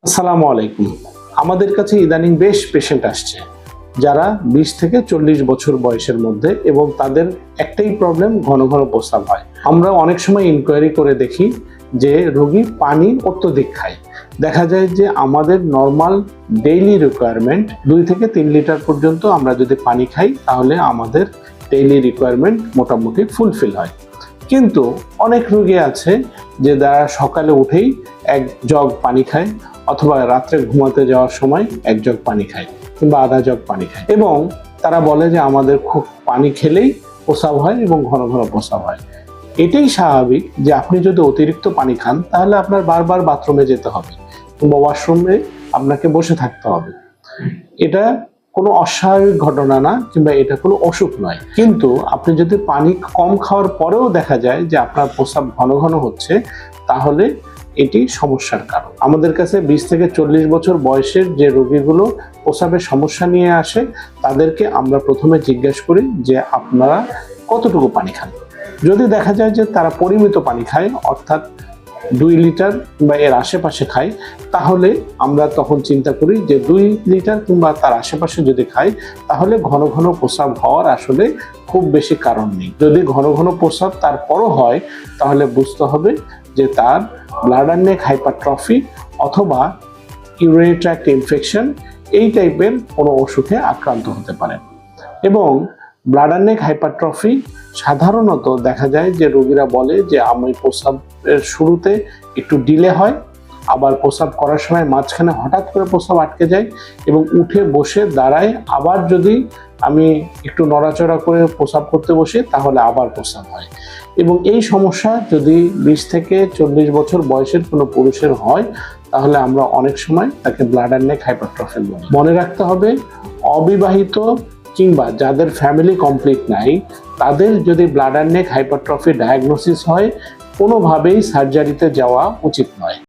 আসসালামু আলাইকুম। আমাদের কাছে ইদানিং বেশ পেশেন্ট আসছে যারা 20 থেকে 40 বছর বয়সের মধ্যে, এবং তাদের একটাই প্রবলেম, ঘন ঘন প্রস্রাব হয়। আমরা অনেক সময় ইনকোয়ারি করে দেখি যে রোগী পানি অত্যধিক খায়। দেখা যায় যে আমাদের নর্মাল ডেইলি রিকোয়ারমেন্ট 2 থেকে 3 লিটার পর্যন্ত আমরা যদি পানি খাই তাহলে আমাদের ডেইলি রিকোয়ারমেন্ট মোটামুটি ফুলফিল হয়। কিন্তু অনেক রোগী আছে যে যারা সকালে উঠেই 1 জগ পানি খায়, অথবা রাত্রে ঘুমাতে যাওয়ার সময় 1 জগ পানি খায় কিংবা আধা জগ পানি খায়, এবং তারা বলে যে আমাদের খুব পানি খেলেই প্রস্রাব হয় এবং ঘন ঘন প্রস্রাব হয়। এটাই স্বাভাবিক যে আপনি যদি অতিরিক্ত পানি খান তাহলে আপনার বারবার বাথরুমে যেতে হবে কিংবা ওয়াশরুমে আপনাকে বসে থাকতে হবে। এটা কোনো অস্বাভাবিক ঘটনা না, কিংবা এটা কোনো অসুখ নয়। কিন্তু আপনি যদি পানি কম খাওয়ার পরেও দেখা যায় যে আপনার প্রস্রাব ঘন ঘন হচ্ছে, তাহলে এটি সমস্যার কারণ। আমাদের কাছে 20 থেকে 40 বছর বয়সের যে রোগীগুলো প্রস্রাবের সমস্যা নিয়ে আসে, তাদেরকে আমরা প্রথমে জিজ্ঞাসা করি যে আপনারা কতটুকু পানি খান। যদি দেখা যায় যে তারা পরিমিত পানি খায়, অর্থাৎ 2 লিটার বা এর আশেপাশে খায়, তাহলে আমরা তখন চিন্তা করি যে 2 লিটার কিংবা তার আশেপাশে যদি খায় তাহলে ঘন ঘন প্রস্রাব হওয়ার আসলে খুব বেশি কারণ নেই। যদি ঘন ঘন প্রস্রাব তারপরও হয় তাহলে বুঝতে হবে যে তার ব্লাডার নেক হাইপারট্রফি অথবা ইউরিনারি ট্র্যাক্ট ইনফেকশন, এই টাইপের কোনো অসুখে আক্রান্ত হতে পারে। এবং ব্লাডার নেক হাইপারট্রফি সাধারণত দেখা যায় যে রোগীরা বলে যে আমি প্রস্রাবের শুরুতে একটু ডিলে হয়, আবার প্রস্রাব করার সময় মাঝখানে হঠাৎ করে প্রস্রাব আটকে যায়, এবং উঠে বসে দাঁড়ায় আবার যদি আমি একটু নড়াচড়া করে প্রস্রাব করতে বসি তাহলে আবার প্রস্রাব হয়। এবং এই সমস্যা যদি 20 থেকে 40 বছর বয়সের কোনো পুরুষের হয় তাহলে আমরা অনেক সময় তাকে ব্লাডার নেক হাইপারট্রফি বলি। মনে রাখতে হবে, অবিবাহিত কিংবা যাদের ফ্যামিলি কমপ্লিট নাই, তাদের যদি ব্লাডার নেক হাইপারট্রফি ডায়াগনোসিস হয় কোনোভাবেই সার্জারিতে যাওয়া উচিত নয়।